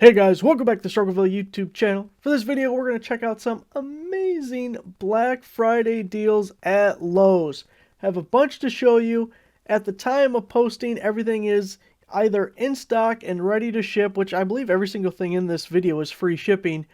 Hey guys, welcome back to the Struggleville YouTube channel. For this video, we're going to check out some amazing Black Friday deals at Lowe's. I have a bunch to show you. At the time of posting, everything is either in stock and ready to ship, which I believe every single thing in this video is free shipping,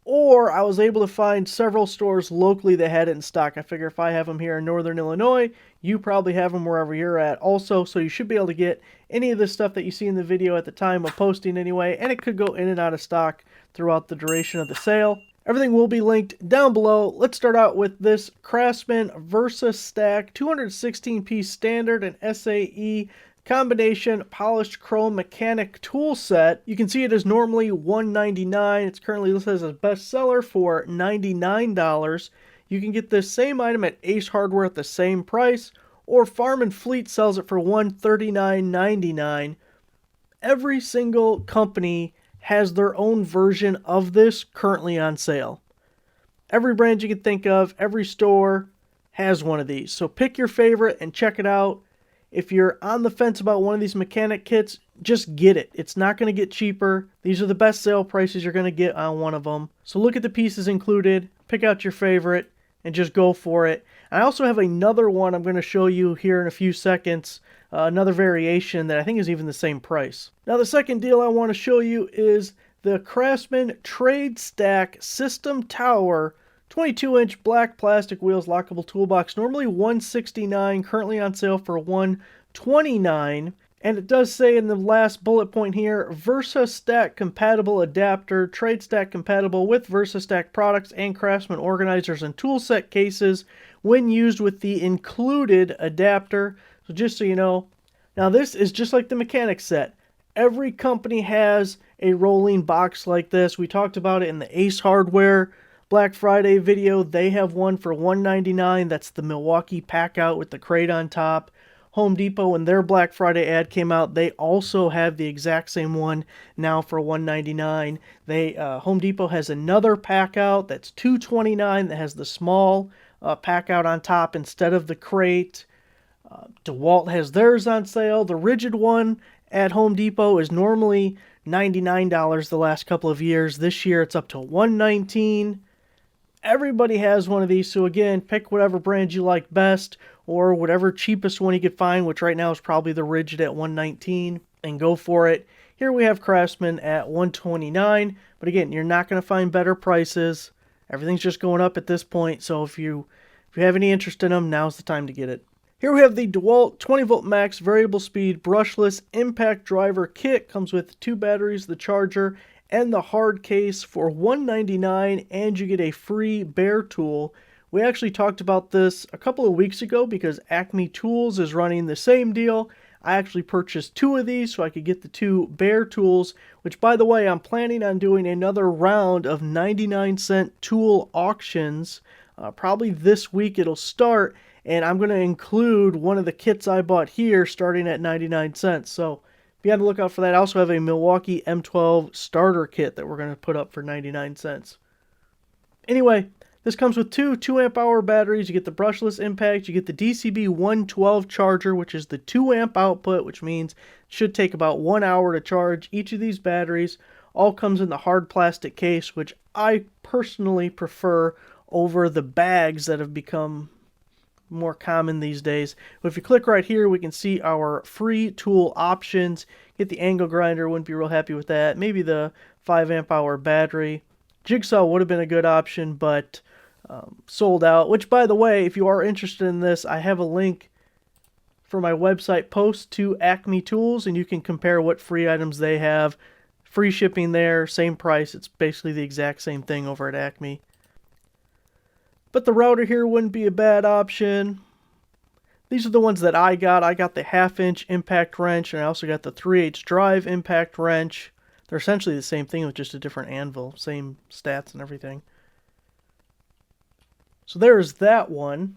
or I was able to find several stores locally that had it in stock. I figure if I have them here in Northern Illinois, you probably have them wherever you're at also, so you should be able to get any of the stuff that you see in the video at the time of posting anyway, and it could go in and out of stock throughout the duration of the sale. Everything will be linked down below. Let's start out with this Craftsman Stack 216-piece standard and SAE combination polished chrome mechanic tool set. You can see it is normally $199. It's currently listed as a bestseller for $99. You can get this same item at Ace Hardware at the same price, or Farm and Fleet sells it for $139.99. Every single company has their own version of this currently on sale. Every brand you can think of, every store has one of these. So pick your favorite and check it out. If you're on the fence about one of these mechanic kits, just get it. It's not going to get cheaper. These are the best sale prices you're going to get on one of them. So look at the pieces included, pick out your favorite, and just go for it. I also have another one I'm going to show you here in a few seconds, another variation that I think is even the same price. Now the second deal I want to show you is the Craftsman Tradestack System Tower 22-inch black plastic wheels lockable toolbox, normally $169, currently on sale for $129. And it does say in the last bullet point here, VersaStack compatible adapter, Tradestack compatible with VersaStack products and Craftsman organizers and tool set cases when used with the included adapter. So just so you know, now this is just like the mechanic set. Every company has a rolling box like this. We talked about it in the Ace Hardware Black Friday video. They have one for $199. That's the Milwaukee pack out with the crate on top. Home Depot, when their Black Friday ad came out, they also have the exact same one now for $199. Home Depot has another pack out that's $229 that has the small pack out on top instead of the crate. DeWalt has theirs on sale. The rigid one at Home Depot is normally $99 the last couple of years. This year it's up to $119. Everybody has one of these, so again, pick whatever brand you like best, or whatever cheapest one you could find, which right now is probably the rigid at $119, and go for it. Here we have Craftsman at $129, but again, you're not going to find better prices. Everything's just going up at this point, so if you have any interest in them, now's the time to get it. Here we have the DeWalt 20-volt max variable speed brushless impact driver kit. Comes with 2 batteries, the charger, and the hard case for $199, and you get a free bare tool. We actually talked about this a couple of weeks ago because Acme Tools is running the same deal. I actually purchased 2 of these so I could get the 2 bare tools, which, by the way, I'm planning on doing another round of 99-cent tool auctions. Probably this week it'll start, and I'm going to include one of the kits I bought here starting at 99 cents. So be on the lookout for that. I also have a Milwaukee M12 starter kit that we're going to put up for 99 cents. Anyway, this comes with 2 2-amp-hour batteries. You get the brushless impact. You get the DCB 112 charger, which is the 2-amp output, which means it should take about 1 hour to charge each of these batteries. All comes in the hard plastic case, which I personally prefer over the bags that have become more common these days. But if you click right here, we can see our free tool options. Get the angle grinder, wouldn't be real happy with that. Maybe the 5-amp-hour battery. Jigsaw would have been a good option, but sold out. Which, by the way, if you are interested in this, I have a link for my website post to Acme Tools, and you can compare what free items they have. Free shipping there, same price. It's basically the exact same thing over at Acme. But the router here wouldn't be a bad option. These are the ones that I got. I got the 1/2-inch impact wrench, and I also got the 3/8 drive impact wrench. They're essentially the same thing with just a different anvil. Same stats and everything. So there's that one.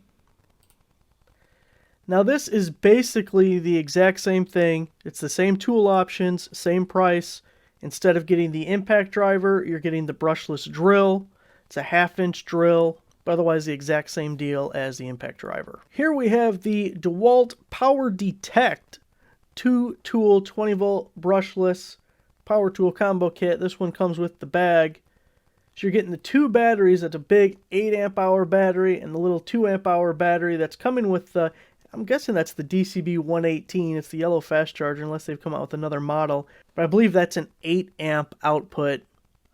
Now this is basically the exact same thing. It's the same tool options, same price. Instead of getting the impact driver, you're getting the brushless drill. It's a 1/2-inch drill. But otherwise the exact same deal as the impact driver. Here we have the DeWalt Power Detect 2-tool 20-volt brushless power tool combo kit. This one comes with the bag. So you're getting the 2 batteries. That's a big 8 amp hour battery and the little 2 amp hour battery that's coming with the, I'm guessing that's the DCB 118. It's the yellow fast charger unless they've come out with another model. But I believe that's an 8 amp output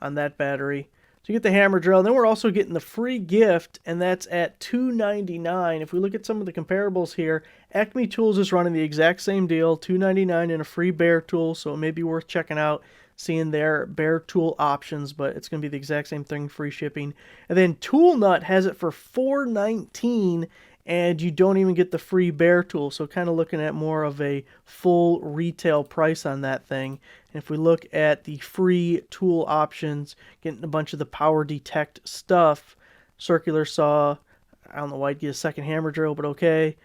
on that battery. So you get the hammer drill. Then we're also getting the free gift, and that's at $2.99. If we look at some of the comparables here, Acme Tools is running the exact same deal, $2.99 and a free bare tool, so it may be worth checking out, seeing their bare tool options, but it's going to be the exact same thing, free shipping. And then Tool Nut has it for $4.19, and you don't even get the free bare tool, so kind of looking at more of a full retail price on that thing. And if we look at the free tool options, getting a bunch of the power detect stuff, circular saw, I don't know why I'd get a second hammer drill, but okay,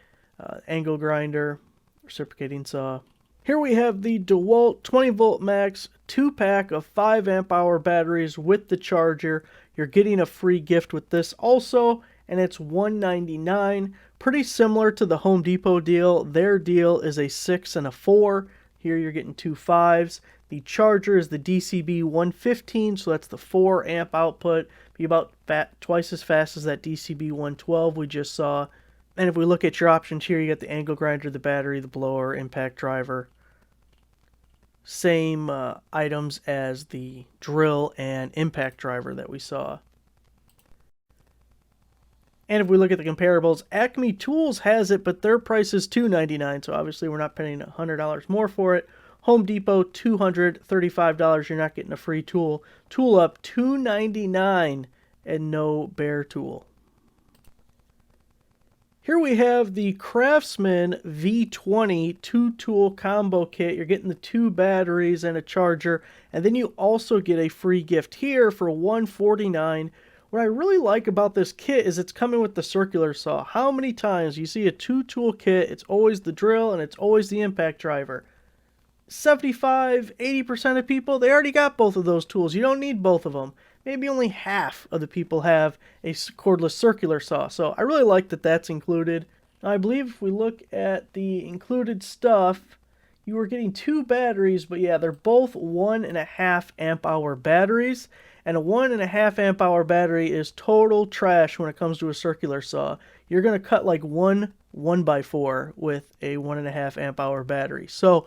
angle grinder, reciprocating saw. Here we have the DeWalt 20 volt max 2-pack of 5 amp hour batteries with the charger. You're getting a free gift with this also, and it's $1.99. Pretty similar to the Home Depot deal. Their deal is a 6 and a 4. Here you're getting 2 5s. The charger is the DCB 115, so that's the 4 amp output. Be about twice as fast as that DCB 112 we just saw. And if we look at your options here, you got the angle grinder, the battery, the blower, impact driver. Same items as the drill and impact driver that we saw. And if we look at the comparables, Acme Tools has it, but their price is $2.99, so obviously we're not paying $100 more for it. Home Depot, $235, you're not getting a free tool. Tool Up, $2.99, and no bare tool. Here we have the Craftsman V20 2-tool combo kit. You're getting the 2 batteries and a charger, and then you also get a free gift here for $149. What I really like about this kit is it's coming with the circular saw. How many times you see a 2-tool kit, it's always the drill and it's always the impact driver. 75-80% of people, they already got both of those tools. You don't need both of them. Maybe only half of the people have a cordless circular saw. So I really like that that's included. Now I believe if we look at the included stuff, you are getting 2 batteries, but yeah, they're both 1.5 amp hour batteries. And a 1.5 amp hour battery is total trash when it comes to a circular saw. You're going to cut like one 1x4 with a 1.5 amp hour battery. So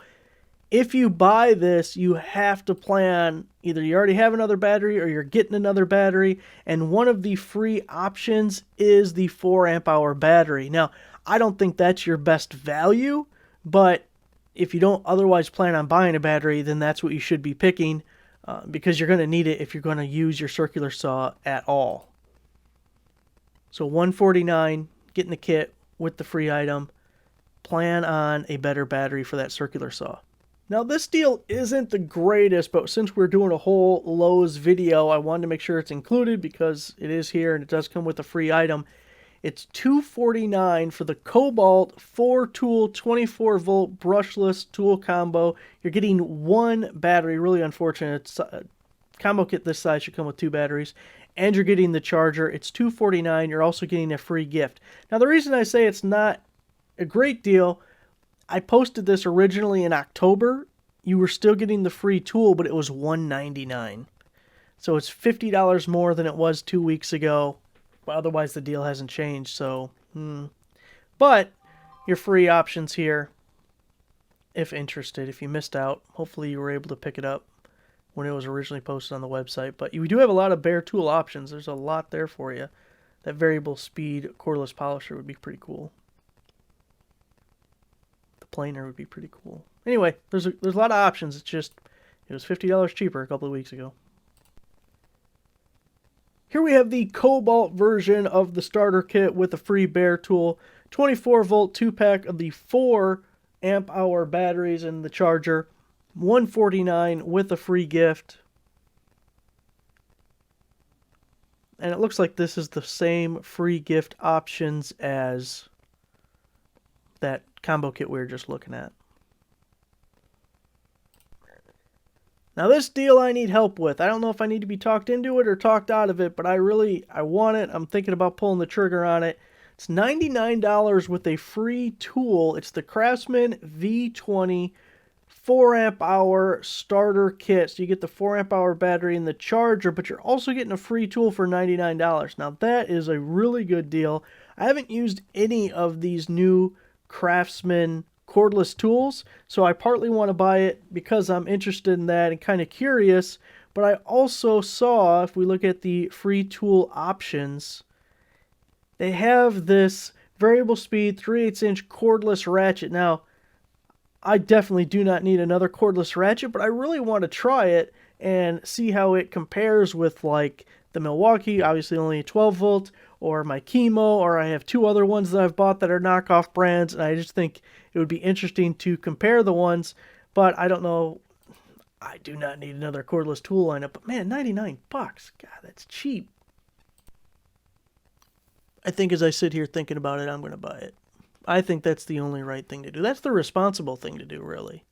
if you buy this, you have to plan either you already have another battery or you're getting another battery. And one of the free options is the 4 amp hour battery. Now, I don't think that's your best value, but if you don't otherwise plan on buying a battery, then that's what you should be picking. Because you're going to need it if you're going to use your circular saw at all. So $149, getting the kit with the free item. Plan on a better battery for that circular saw. Now this deal isn't the greatest, but since we're doing a whole Lowe's video, I wanted to make sure it's included because it is here and it does come with a free item. It's $249 for the Cobalt 4-tool 24-volt brushless tool combo. You're getting 1 battery. Really unfortunate. Combo kit this size should come with 2 batteries. And you're getting the charger. It's $249. You're also getting a free gift. Now the reason I say it's not a great deal, I posted this originally in October. You were still getting the free tool, but it was $199. So it's $50 more than it was 2 weeks ago. But otherwise the deal hasn't changed, so But your free options here if interested. If you missed out, hopefully you were able to pick it up when it was originally posted on the website. But you do have a lot of bare tool options. There's a lot there for you. That variable speed cordless polisher would be pretty cool. The planer would be pretty cool. Anyway, there's a lot of options. It's just it was $50 cheaper a couple of weeks ago. Here we have the Cobalt version of the starter kit with a free bare tool. 24-volt 2-pack of the 4 amp hour batteries and the charger. $149 with a free gift. And it looks like this is the same free gift options as that combo kit we were just looking at. Now this deal I need help with. I don't know if I need to be talked into it or talked out of it, but I want it. I'm thinking about pulling the trigger on it. It's $99 with a free tool. It's the Craftsman V20 4 amp hour starter kit. So you get the 4 amp hour battery and the charger, but you're also getting a free tool for $99. Now that is a really good deal. I haven't used any of these new Craftsman cordless tools, so I partly want to buy it because I'm interested in that and kind of curious, but I also saw, if we look at the free tool options, they have this variable speed 3/8 inch cordless ratchet. Now, I definitely do not need another cordless ratchet, but I really want to try it and see how it compares with like the Milwaukee, obviously only a 12 volt, or my Chemo, or I have two other ones that I've bought that are knockoff brands, and I just think it would be interesting to compare the ones, but I don't know. I do not need another cordless tool lineup, but man, 99 bucks. God, that's cheap. I think as I sit here thinking about it, I'm going to buy it. I think that's the only right thing to do. That's the responsible thing to do, really.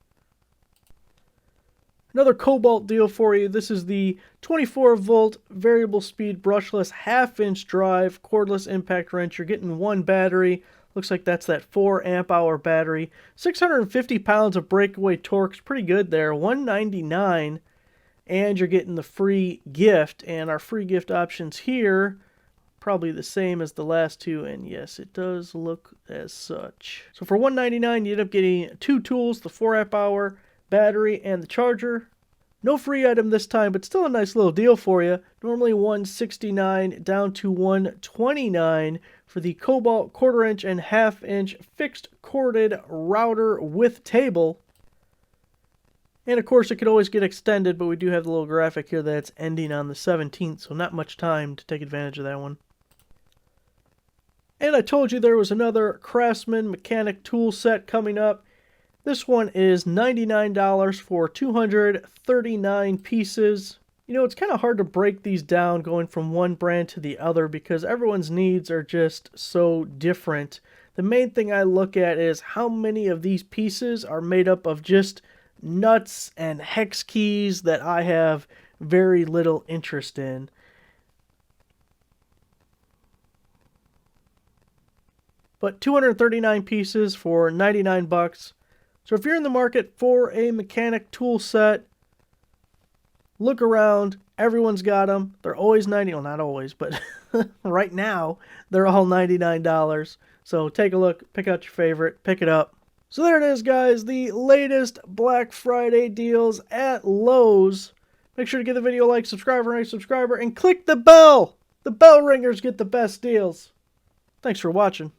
Another Cobalt deal for you. This is the 24 volt variable speed brushless half-inch drive cordless impact wrench. You're getting one battery. Looks like that's that 4 amp hour battery. 650 pounds of breakaway torque. Pretty good there. $199. And you're getting the free gift. And our free gift options here, probably the same as the last two, and yes, it does look as such. So for $199, you end up getting two tools, the 4 amp hour battery and the charger. No free item this time, but still a nice little deal for you. Normally $169 down to $129 for the Cobalt 1/4 inch and 1/2 inch fixed corded router with table. And of course, it could always get extended, but we do have the little graphic here that's ending on the 17th, so not much time to take advantage of that one. And I told you there was another Craftsman mechanic tool set coming up. This one is $99 for 239 pieces. You know, it's kind of hard to break these down going from one brand to the other because everyone's needs are just so different. The main thing I look at is how many of these pieces are made up of just nuts and hex keys that I have very little interest in. But 239 pieces for 99 bucks. So if you're in the market for a mechanic tool set, look around. Everyone's got them. They're always 90. Well, not always, but right now they're all $99. So take a look, pick out your favorite, pick it up. So there it is, guys, the latest Black Friday deals at Lowe's. Make sure to give the video a like, subscribe, and click the bell. The bell ringers get the best deals. Thanks for watching.